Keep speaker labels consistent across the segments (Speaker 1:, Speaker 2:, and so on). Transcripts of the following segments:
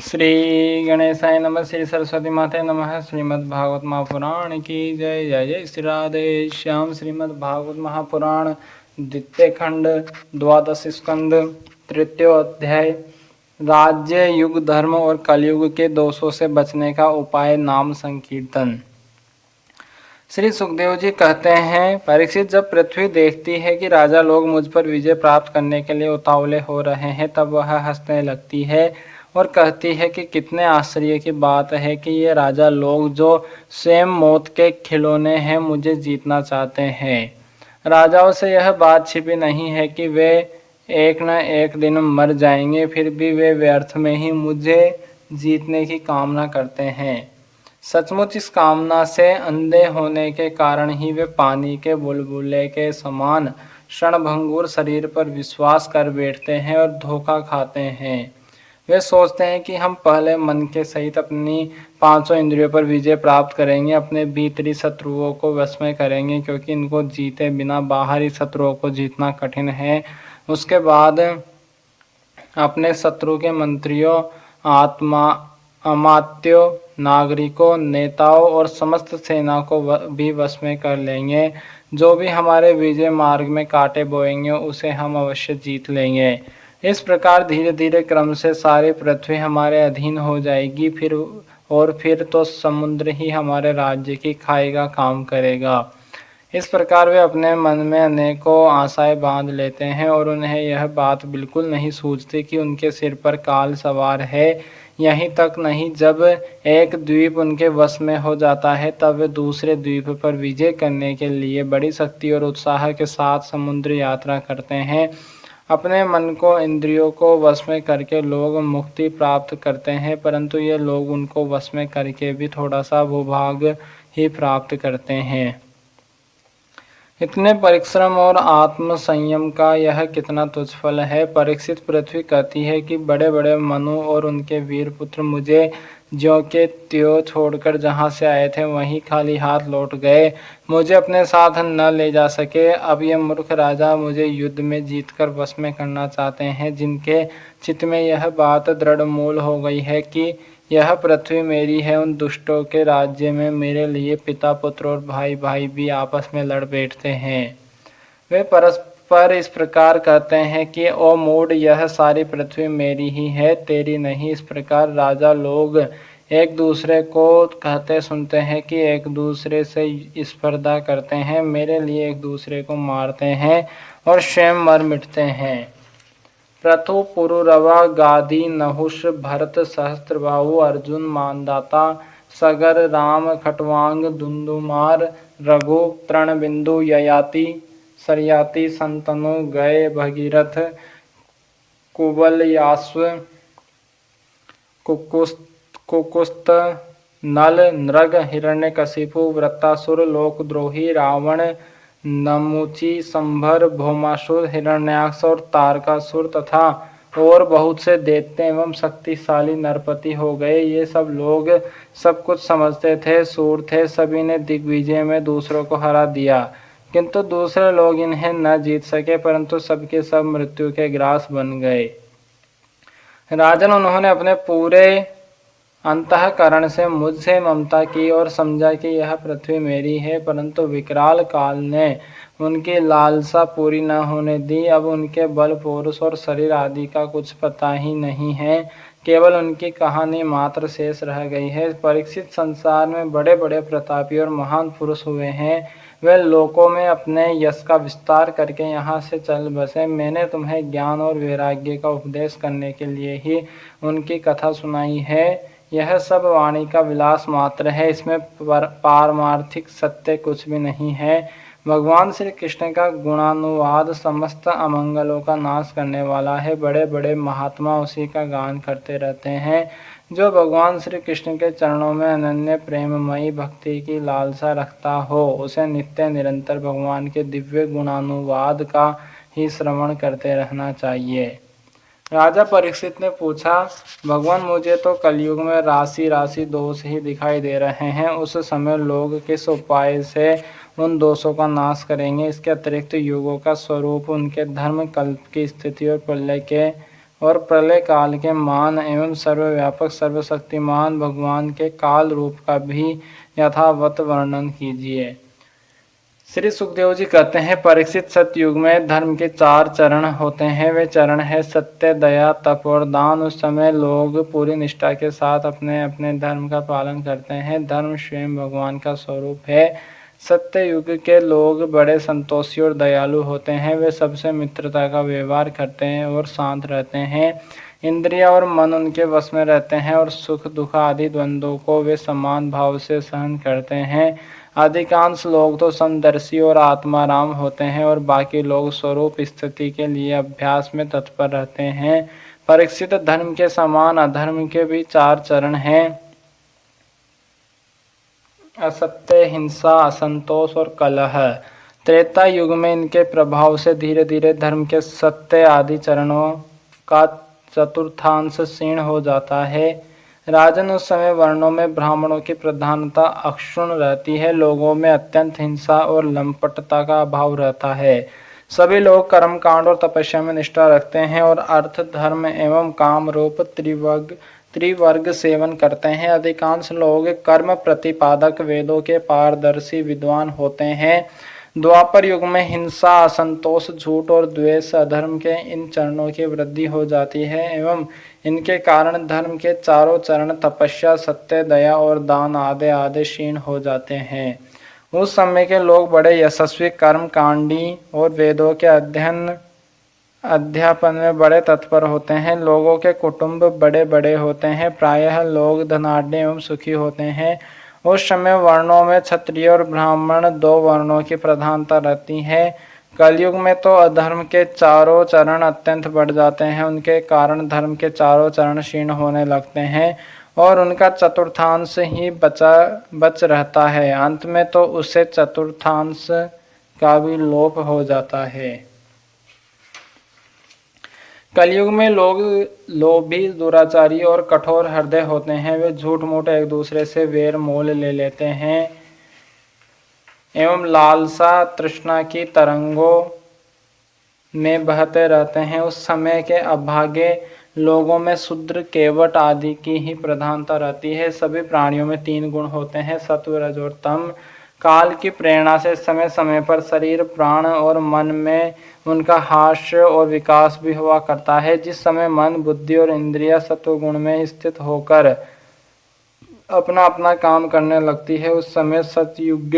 Speaker 1: श्री गणेशाय नमः। श्री सरस्वती माते नमः। श्रीमद्भागवत महापुराण की जय। जय जय श्री राधे श्याम। श्रीमद्भागवत महापुराण द्वितीय खंड द्वादश स्कंद तृतीय अध्याय राज्य युग धर्म और कलयुग के दोषों से बचने का उपाय नाम संकीर्तन। श्री सुखदेव जी कहते हैं, परीक्षित, जब पृथ्वी देखती है कि राजा लोग मुझ पर विजय प्राप्त करने के लिए उतावले हो रहे हैं, तब वह हंसने लगती है और कहती है कि कितने आश्चर्य की बात है कि ये राजा लोग जो स्वयं मौत के खिलौने हैं, मुझे जीतना चाहते हैं। राजाओं से यह बात छिपी नहीं है कि वे एक न एक दिन मर जाएंगे, फिर भी वे व्यर्थ में ही मुझे जीतने की कामना करते हैं। सचमुच इस कामना से अंधे होने के कारण ही वे पानी के बुलबुले के समान क्षणभंगुर शरीर पर विश्वास कर बैठते हैं और धोखा खाते हैं। वे सोचते हैं कि हम पहले मन के सहित अपनी पांचों इंद्रियों पर विजय प्राप्त करेंगे, अपने भीतरी शत्रुओं को वश में करेंगे, क्योंकि इनको जीते बिना बाहरी शत्रुओं को जीतना कठिन है। उसके बाद अपने शत्रु के मंत्रियों, अमात्यों, नागरिकों, नेताओं और समस्त सेना को भी वश में कर लेंगे। जो भी हमारे विजय मार्ग में कांटे बोएंगे, उसे हम अवश्य जीत लेंगे। इस प्रकार धीरे धीरे क्रम से सारी पृथ्वी हमारे अधीन हो जाएगी। फिर तो समुद्र ही हमारे राज्य की खाई का काम करेगा। इस प्रकार वे अपने मन में अनेकों आशाएं बांध लेते हैं और उन्हें यह बात बिल्कुल नहीं सूझती कि उनके सिर पर काल सवार है। यहीं तक नहीं, जब एक द्वीप उनके वश में हो जाता है, तब वे दूसरे द्वीप पर विजय करने के लिए बड़ी शक्ति और उत्साह के साथ समुद्र यात्रा करते हैं। अपने मन को, इंद्रियों को वश में करके लोग मुक्ति प्राप्त करते हैं, परंतु ये लोग उनको वश में करके भी थोड़ा सा भूभाग ही प्राप्त करते हैं। इतने परिश्रम और आत्म संयम का यह कितना तुच्छ फल है। परीक्षित, पृथ्वी कहती है कि बड़े बड़े मनु और उनके वीर पुत्र मुझे ज्यों के त्यों छोड़कर जहाँ से आए थे वहीं खाली हाथ लौट गए, मुझे अपने साथ न ले जा सके। अब ये मूर्ख राजा मुझे युद्ध में जीतकर वश में करना चाहते हैं, जिनके चित्त में यह बात दृढ़ मूल हो गई है कि यह पृथ्वी मेरी है। उन दुष्टों के राज्य में मेरे लिए पिता पुत्र और भाई भाई भी आपस में लड़ बैठते हैं। वे परस्पर इस प्रकार कहते हैं कि ओ मूढ़, यह सारी पृथ्वी मेरी ही है, तेरी नहीं। इस प्रकार राजा लोग एक दूसरे को कहते सुनते हैं कि एक दूसरे से स्पर्धा करते हैं, मेरे लिए एक दूसरे को मारते हैं और स्वयं मर मिटते हैं। प्रथु, पुरुरवा, गाधी, नहुष, भरत, सहस्त्रबाहु, अर्जुन, मानदाता, सगर, राम, खटवांग, दुंदुमार, रघु, तृणबिंदु, ययाति, सरयाति, संतनु, गए, भगीरथ, कुबल, यास्व, कुकुस्त, नल, नृग, हिरण्यकशिपु, वृत्तासुर, लोकद्रोही, रावण, नमुची, संभर, भौमासुर, हिरण्याक्ष और तारकासुर तथा और बहुत से दैत्य एवं शक्तिशाली नरपति हो गए। ये सब लोग सब कुछ समझते थे, सूर थे, सभी ने दिग्विजय में दूसरों को हरा दिया, किंतु दूसरे लोग इन्हें न जीत सके, परंतु सबके सब मृत्यु के ग्रास बन गए। राजन, उन्होंने अपने पूरे अंतःकरण से मुझसे ममता की और समझा कि यह पृथ्वी मेरी है, परंतु विकराल काल ने उनकी लालसा पूरी न होने दी। अब उनके बल, पौरुष और शरीर आदि का कुछ पता ही नहीं है, केवल उनकी कहानी मात्र शेष रह गई है। परीक्षित, संसार में बड़े बड़े प्रतापी और महान पुरुष हुए हैं, वे लोकों में अपने यश का विस्तार करके यहाँ से चल बसे। मैंने तुम्हें ज्ञान और वैराग्य का उपदेश करने के लिए ही उनकी कथा सुनाई है। यह सब वाणी का विलास मात्र है, इसमें पारमार्थिक सत्य कुछ भी नहीं है। भगवान श्री कृष्ण का गुणानुवाद समस्त अमंगलों का नाश करने वाला है। बड़े बड़े महात्मा उसी का गान करते रहते हैं। जो भगवान श्री कृष्ण के चरणों में अनन्य प्रेममयी भक्ति की लालसा रखता हो, उसे नित्य निरंतर भगवान के दिव्य गुणानुवाद का ही श्रवण करते रहना चाहिए। राजा परीक्षित ने पूछा, भगवान, मुझे तो कलयुग में राशि राशि दोष ही दिखाई दे रहे हैं। उस समय लोग किस उपाय से उन दोषों का नाश करेंगे? इसके अतिरिक्त युगों का स्वरूप, उनके धर्म, कल्प की स्थिति और प्रलय के और प्रलय काल के मान एवं सर्वव्यापक सर्वशक्तिमान भगवान के काल रूप का भी यथावत वर्णन कीजिए। श्री सुखदेव जी कहते हैं, परीक्षित, सतयुग में धर्म के 4 चरण होते हैं। वे चरण है सत्य, दया, तप और दान। उस समय लोग पूरी निष्ठा के साथ अपने अपने धर्म का पालन करते हैं। धर्म स्वयं भगवान का स्वरूप है। सत्य युग के लोग बड़े संतोषी और दयालु होते हैं। वे सबसे मित्रता का व्यवहार करते हैं और शांत रहते हैं। इंद्रिया और मन उनके वश में रहते हैं और सुख दुख आदि द्वंद्वों को वे समान भाव से सहन करते हैं। अधिकांश लोग तो समदर्शी और आत्माराम होते हैं और बाकी लोग स्वरूप स्थिति के लिए अभ्यास में तत्पर रहते हैं। परीक्षित, धर्म के समान अधर्म के भी 4 चरण हैं। असत्य, हिंसा, असंतोष और कलह। त्रेता युग में इनके प्रभाव से धीरे धीरे धर्म के सत्य आदि चरणों का चतुर्थांश क्षीण हो जाता है। राजन, उस समय वर्णों में ब्राह्मणों की प्रधानता अक्षुण्ण रहती है। लोगों में अत्यंत हिंसा और लंपटता का अभाव रहता है। सभी लोग कर्मकांड और तपस्या में निष्ठा रखते हैं और अर्थ, धर्म एवं काम रूप त्रिवर्ग सेवन करते हैं। अधिकांश लोग कर्म प्रतिपादक वेदों के पारदर्शी विद्वान होते हैं। द्वापर युग में हिंसा, असंतोष, झूठ और द्वेष, अधर्म के इन चरणों की वृद्धि हो जाती है एवं इनके कारण धर्म के 4 चरण तपस्या, सत्य, दया और दान आदि आदि क्षीण हो जाते हैं। उस समय के लोग बड़े यशस्वी, कर्मकांडी और वेदों के अध्यापन में बड़े तत्पर होते हैं। लोगों के कुटुंब बड़े बड़े होते हैं। प्रायः लोग धनाढ्य एवं सुखी होते हैं। उस समय वर्णों में क्षत्रिय और ब्राह्मण 2 वर्णों की प्रधानता रहती है। कलयुग में तो अधर्म के 4 चरण अत्यंत बढ़ जाते हैं। उनके कारण धर्म के 4 चरण क्षीण होने लगते हैं और उनका चतुर्थांश ही बच रहता है। अंत में तो उससे चतुर्थांश का भी लोप हो जाता है। कलयुग में लोग लोभी, दुराचारी और कठोर हृदय होते हैं। वे झूठ मूठ एक दूसरे से वेर मोल ले लेते हैं एवं लालसा तृष्णा की तरंगों में बहते रहते हैं। उस समय के अभागे लोगों में शूद्र, केवट आदि की ही प्रधानता रहती है। सभी प्राणियों में 3 गुण होते हैं, सत्व, रज और तम। काल की प्रेरणा से समय समय पर शरीर, प्राण और मन में उनका हास्य और विकास भी हुआ करता है। जिस समय मन, बुद्धि और इंद्रिया सत्व गुण में स्थित होकर अपना अपना काम करने लगती है, उस समय सतयुग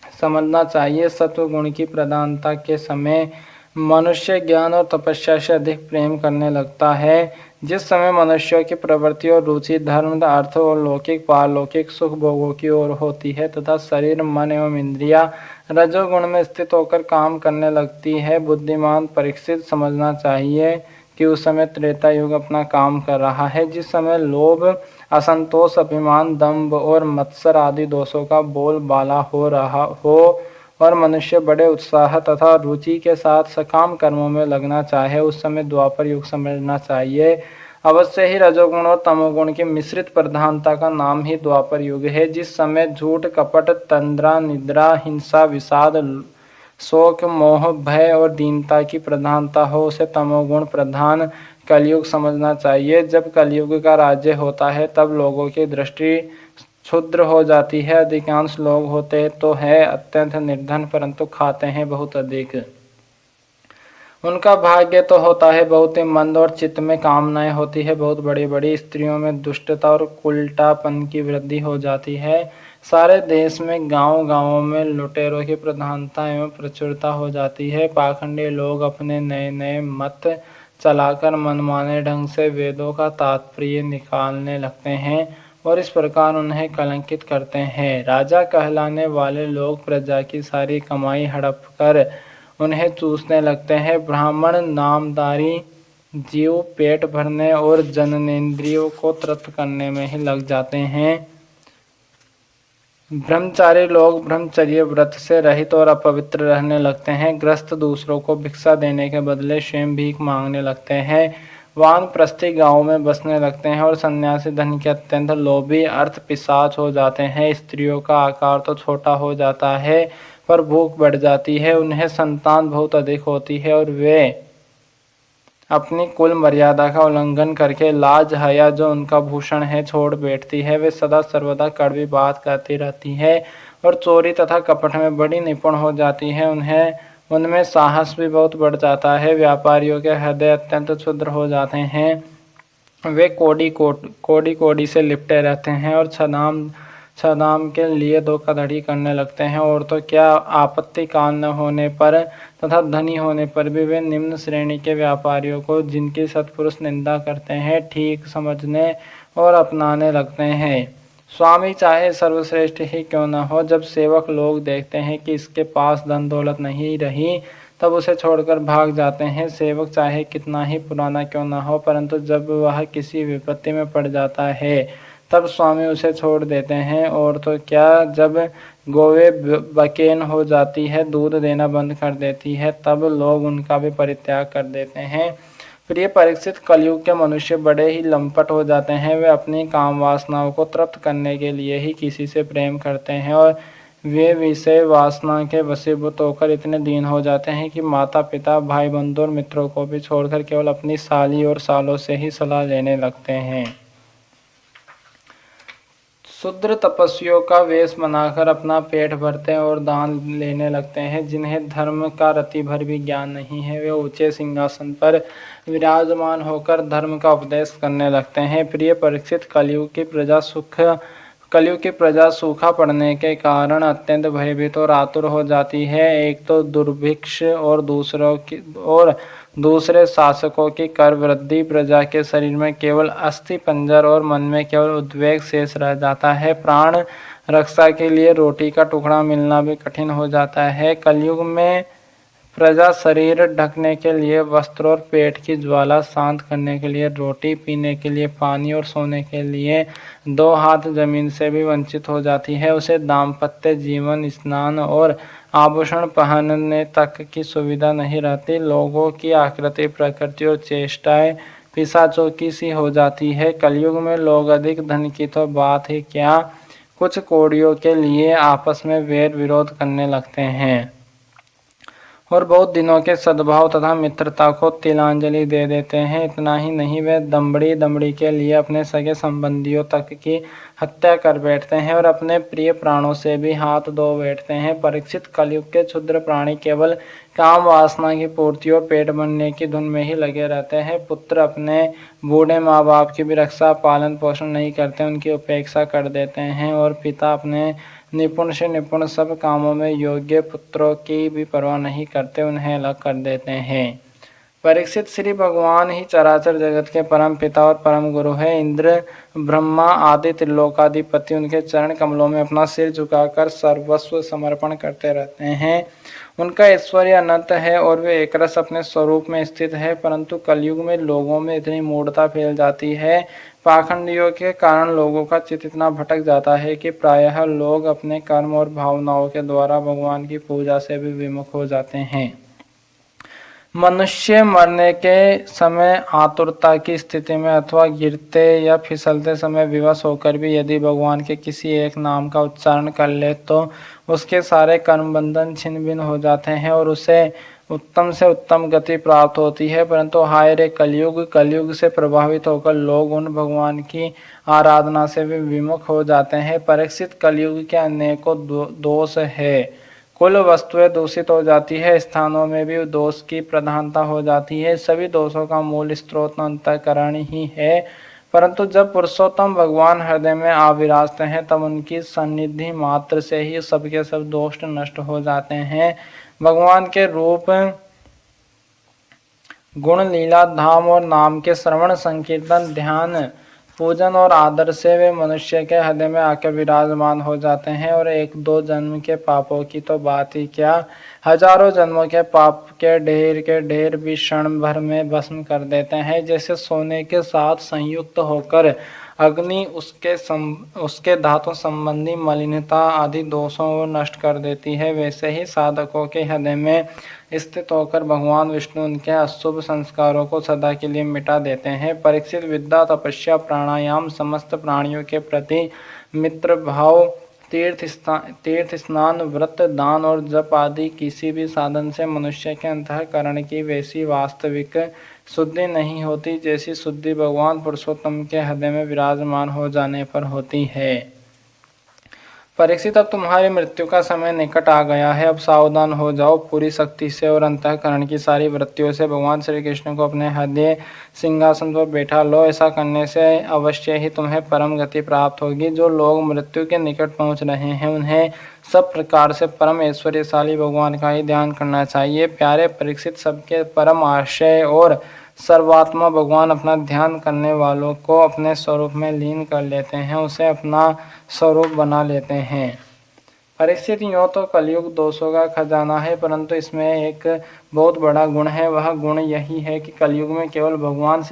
Speaker 1: समझना चाहिए। सत्व गुण की प्रधानता के समय मनुष्य ज्ञान और तपस्या से अधिक प्रेम करने लगता है। जिस समय मनुष्यों की प्रवृत्ति और रुचि धर्म, अर्थ और लौकिक पारलौकिक सुख भोगों की ओर होती है तथा शरीर, मन एवं इंद्रिया रजोगुण में स्थित होकर काम करने लगती है, बुद्धिमान परीक्षित समझना चाहिए कि उस समय त्रेता युग अपना काम कर रहा है। जिस समय लोभ, असंतोष, अभिमान, दंभ और मत्सर आदि दोषों का बोलबाला हो रहा हो और मनुष्य बड़े उत्साह तथा रुचि के साथ सकाम कर्मों में लगना चाहे, उस समय द्वापर युग समझना चाहिए। अवश्य ही रजोगुण और तमोगुण की मिश्रित प्रधानता का नाम ही द्वापर युग है। जिस समय झूठ, कपट, तंद्रा, निद्रा, हिंसा, विषाद, शोक, मोह, भय और दीनता की प्रधानता हो, उसे तमोगुण प्रधान कलयुग समझना चाहिए। जब कलयुग का राज्य होता है तब लोगों की दृष्टि क्षुद्र हो जाती है। अधिकांश लोग होते तो है अत्यंत निर्धन, परंतु खाते हैं बहुत अधिक। उनका भाग्य तो होता है बहुत ही मंद और चित्त में कामनाएं होती है बहुत बड़ी बड़ी। स्त्रियों में दुष्टता और उल्टापन की वृद्धि हो जाती है। सारे देश में गांव गांवों में लुटेरों की प्रधानता एवं प्रचुरता हो जाती है। पाखंडी लोग अपने नए नए मत चलाकर मनमाने ढंग से वेदों का तात्पर्य निकालने लगते हैं और इस प्रकार उन्हें कलंकित करते हैं। राजा कहलाने वाले लोग प्रजा की सारी कमाई हड़प कर उन्हें चूसने लगते हैं। ब्राह्मण नामधारी जीव पेट भरने और जननेंद्रियों को तृप्त करने में ही लग जाते हैं। ब्रह्मचारी लोग ब्रह्मचर्य व्रत से रहित और अपवित्र रहने लगते हैं। ग्रस्त दूसरों को भिक्षा देने के बदले स्वयं भीख मांगने लगते हैं। वानप्रस्थी गांव में बसने लगते हैं और सन्यासी धन के अत्यंत लोभी अर्थ पिशाच हो जाते हैं। स्त्रियों का आकार तो छोटा हो जाता है पर भूख बढ़ जाती है। उन्हें संतान बहुत अधिक होती है और वे अपनी कुल मर्यादा का उल्लंघन करके लाज हया जो उनका भूषण है छोड़ बैठती है। वे सदा सर्वदा कड़वी बात करती रहती है और चोरी तथा कपट में बड़ी निपुण हो जाती है। उनमें साहस भी बहुत बढ़ जाता है। व्यापारियों के हृदय अत्यंत क्षुद्र हो जाते हैं। वे कोड़ी कोड़ी से लिपटे रहते हैं और छदाम के लिए धोखाधड़ी करने लगते हैं। और तो क्या, आपत्ति काल न होने पर तथा धनी होने पर भी वे निम्न श्रेणी के व्यापारियों को, जिनकी सत्पुरुष निंदा करते हैं, ठीक समझने और अपनाने लगते हैं। स्वामी चाहे सर्वश्रेष्ठ ही क्यों न हो, जब सेवक लोग देखते हैं कि इसके पास धन दौलत नहीं रही, तब उसे छोड़कर भाग जाते हैं। सेवक चाहे कितना ही पुराना क्यों न हो, परंतु जब वह किसी विपत्ति में पड़ जाता है तब स्वामी उसे छोड़ देते हैं। और तो क्या, जब गोवे बकेन हो जाती है, दूध देना बंद कर देती है, तब लोग उनका भी परित्याग कर देते हैं। प्रिय परीक्षित, कलयुग के मनुष्य बड़े ही लंपट हो जाते हैं। वे अपनी काम वासनाओं को तृप्त करने के लिए ही किसी से प्रेम करते हैं और वे विषय वासना के वशीभूत होकर इतने दीन हो जाते हैं कि माता पिता, भाई बंधु और मित्रों को भी छोड़कर केवल अपनी साली और सालों से ही सलाह लेने लगते हैं। शूद्र तपस्वियों का वेश बनाकर अपना पेट भरते हैं और दान लेने लगते हैं। जिन्हें धर्म का रति भर भी ज्ञान नहीं है, वे ऊंचे सिंहासन पर विराजमान होकर धर्म का उपदेश करने लगते हैं। प्रिय परीक्षित, कलयुग की प्रजा सूखा पड़ने के कारण अत्यंत भयभीत और आतुर हो जाती है। एक तो दुर्भिक्ष और दूसरे शासकों की कर वृद्धि। प्रजा के शरीर में केवल अस्थि पंजर और मन में केवल उद्वेग शेष रह जाता है। प्राण रक्षा के लिए रोटी का टुकड़ा मिलना भी कठिन हो जाता है। कलयुग में प्रजा शरीर ढकने के लिए वस्त्र और पेट की ज्वाला शांत करने के लिए रोटी, पीने के लिए पानी और सोने के लिए 2 हाथ जमीन से भी वंचित हो जाती है। उसे दाम्पत्य जीवन, स्नान और आभूषण पहनने तक की सुविधा नहीं रहती। लोगों की आकृति, प्रकृति और चेष्टाएं पिशाचों की सी हो जाती है। कलयुग में लोग अधिक धन की तो बात ही क्या, कुछ कौड़ियों के लिए आपस में वैर विरोध करने लगते हैं और बहुत दिनों के सद्भाव तथा मित्रता को तिलांजलि दे देते हैं। इतना ही नहीं, वे दमड़ी के लिए अपने सगे संबंधियों तक की हत्या कर बैठते हैं और अपने प्रिय प्राणों से भी हाथ धो बैठते हैं। परीक्षित, कलयुग के क्षुद्र प्राणी केवल काम वासना की पूर्ति और पेट भरने की धुन में ही लगे रहते हैं। पुत्र अपने बूढ़े माँ बाप की भी रक्षा, पालन पोषण नहीं करते, उनकी उपेक्षा कर देते हैं। और पिता अपने निपुण से निपुण सब कामों में योग्य पुत्रों की भी परवाह नहीं करते, उन्हें अलग कर देते हैं। परीक्षित, श्री भगवान ही चराचर जगत के परम पिता और परम गुरु है। इंद्र, ब्रह्मा आदि त्रिलोकाधिपति उनके चरण कमलों में अपना सिर झुकाकर सर्वस्व समर्पण करते रहते हैं। उनका ऐश्वर्य अनंत है और वे एकरस अपने स्वरूप में स्थित है। परंतु कलयुग में लोगों में इतनी मूढ़ता फैल जाती है, पाखंडियों के कारण लोगों का चित्त इतना भटक जाता है कि प्रायः लोग अपने कर्म और भावनाओं के द्वारा भगवान की पूजा से भी विमुख हो जाते हैं। मनुष्य मरने के समय आतुरता की स्थिति में अथवा गिरते या फिसलते समय विवश होकर भी यदि भगवान के किसी एक नाम का उच्चारण कर ले तो उसके सारे कर्म बंधन छिन्न भिन्न हो जाते हैं और उसे उत्तम से उत्तम गति प्राप्त होती है। परंतु हाय रे कलयुग से प्रभावित होकर लोग उन भगवान की आराधना से भी विमुख हो जाते हैं। परीक्षित, कलयुग के अनेकों दोष है। कुल वस्तुएं दूषित हो जाती है, स्थानों में भी दोष की प्रधानता हो जाती है। सभी दोषों का मूल स्रोत अंतःकरण ही है। परंतु जब पुरुषोत्तम भगवान हृदय में आविराजते हैं तब उनकी सन्निधि मात्र से ही सबके सब दोष नष्ट हो जाते हैं। भगवान के रूप, गुण, लीला, धाम और नाम के श्रवण, संकीर्तन, ध्यान, पूजन और आदर से वे मनुष्य के हृदय में आकर विराजमान हो जाते हैं और 1-2 जन्म के पापों की तो बात ही क्या, हजारों जन्मों के पाप के ढेर भी क्षण भर में भस्म कर देते हैं। जैसे सोने के साथ संयुक्त होकर अग्नि उसके धातु संबंधी मलिनता आदि दोषों को नष्ट कर देती है, वैसे ही साधकों के हृदय में स्थित होकर भगवान विष्णु उनके अशुभ संस्कारों को सदा के लिए मिटा देते हैं। परीक्षित, विद्या, तपस्या, प्राणायाम, समस्त प्राणियों के प्रति मित्र भाव, तीर्थ स्नान, व्रत, दान और जप आदि किसी भी साधन से मनुष्य के अंतःकरण की वैसी वास्तविक शुद्धि नहीं होती, जैसी शुद्धि भगवान पुरुषोत्तम के हृदय में विराजमान हो जाने पर होती है। परीक्षित, अब तुम्हारी मृत्यु का समय निकट आ गया है। अब सावधान हो जाओ, पूरी शक्ति से और अंतःकरण की सारी वृत्तियों से भगवान श्री कृष्ण को अपने हृदय सिंहासन पर बैठा लो। ऐसा करने से अवश्य ही तुम्हें परम गति प्राप्त होगी। जो लोग मृत्यु के निकट पहुंच रहे हैं उन्हें सब प्रकार से परम ऐश्वर्यशाली भगवान का ही ध्यान करना चाहिए। प्यारे परीक्षित, सबके परम आश्रय और सर्वात्मा भगवान अपना ध्यान करने वालों को अपने स्वरूप में लीन कर लेते हैं, उसे अपना स्वरूप बना लेते हैं। परीक्षित, यूँ तो कलयुग दोषों का खजाना है, परंतु इसमें एक बहुत बड़ा गुण है। वह गुण यही है कि कलयुग में केवल भगवान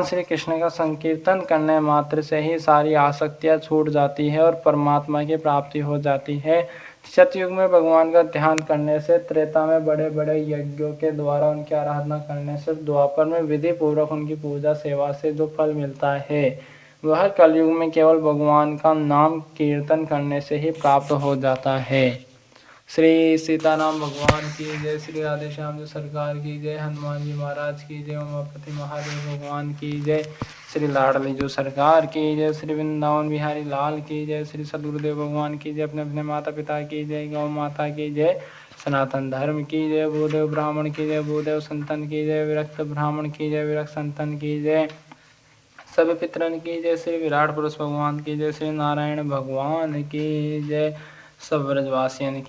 Speaker 1: श्री कृष्ण का संकीर्तन करने मात्र से ही सारी आसक्तियाँ छूट जाती है और परमात्मा की प्राप्ति हो जाती है। सतयुग में भगवान का ध्यान करने से, त्रेता में बड़े बड़े यज्ञों के द्वारा उनकी आराधना करने से, द्वापर में विधि पूर्वक उनकी पूजा सेवा से जो फल मिलता है वह कलयुग में केवल भगवान का नाम कीर्तन करने से ही प्राप्त हो जाता है। श्री सीताराम भगवान की जय, श्री राधे श्याम जी सरकार की जय, हनुमान जी महाराज की जय, उमापति महादेव भगवान की जय, श्री लाडली जो सरकार की जय, श्री वृंदावन बिहारी लाल की जय, श्री सदगुरुदेव भगवान की जय, अपने अपने माता पिता की जय, गौ माता की जय, सनातन धर्म की जय, भूदेव ब्राह्मण की जय, भूदेव संतन की जय, विरक्त ब्राह्मण की जय, विरक्त संतन की जय, सभी पितरन की जय, श्री विराट पुरुष भगवान की जय, श्री नारायण भगवान की जय, सब ब्रजवासियन की